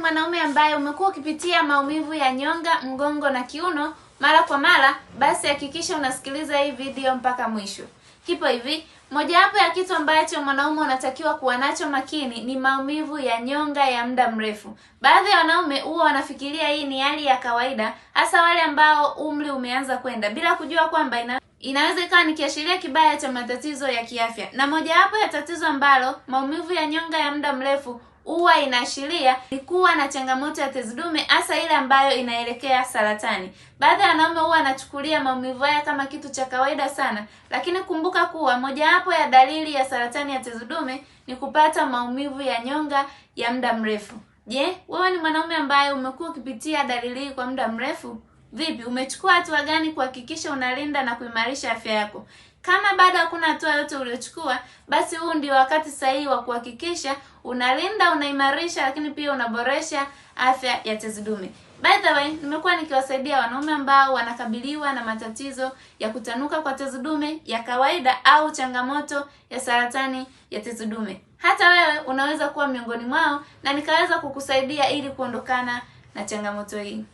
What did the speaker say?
mwanaume ambaye umekuwa ukipitia maumivu ya nyonga, mgongo na kiuno mara kwa mara, basi hakikisha unasikiliza hii video mpaka mwisho. Kipo hivi, mojawapo ya kitu ambacho mwanaume unatakiwa kuwa nacho makini ni maumivu ya nyonga ya muda mrefu. Baadhi ya wanaume huwa wanafikiria hii ni hali ya kawaida, hasa wale ambao umri umeanza kwenda, bila kujua kwamba inaweza ikawa ni kiashiria kibaya cha matatizo ya kiafya. Na mojawapo ya tatizo ambalo maumivu ya nyonga ya muda mrefu huwa inaashiria ni kuwa na changamoto ya tezi dume, hasa ile ambayo inaelekea saratani. Baadhi ya wanaume huwa wanachukulia maumivu haya kama kitu cha kawaida sana, lakini kumbuka kuwa mojawapo ya dalili ya saratani ya tezi dume ni kupata maumivu ya nyonga ya muda mrefu. Je, wewe ni mwanaume ambaye umekuwa ukipitia dalili hii kwa muda mrefu? Vipi, umechukua hatua gani kuhakikisha unalinda na kuimarisha afya yako? Kama bado hakuna hatua yote uliochukua, basi huu ndio wakati sahihi wa kuhakikisha unalinda, unaimarisha, lakini pia unaboresha afya ya tezi dume. By the way, nimekuwa nikiwasaidia wanaume ambao wanakabiliwa na matatizo ya kutanuka kwa tezi dume ya kawaida au changamoto ya saratani ya tezi dume. Hata wewe unaweza kuwa miongoni mwao na nikaweza kukusaidia ili kuondokana na changamoto hii.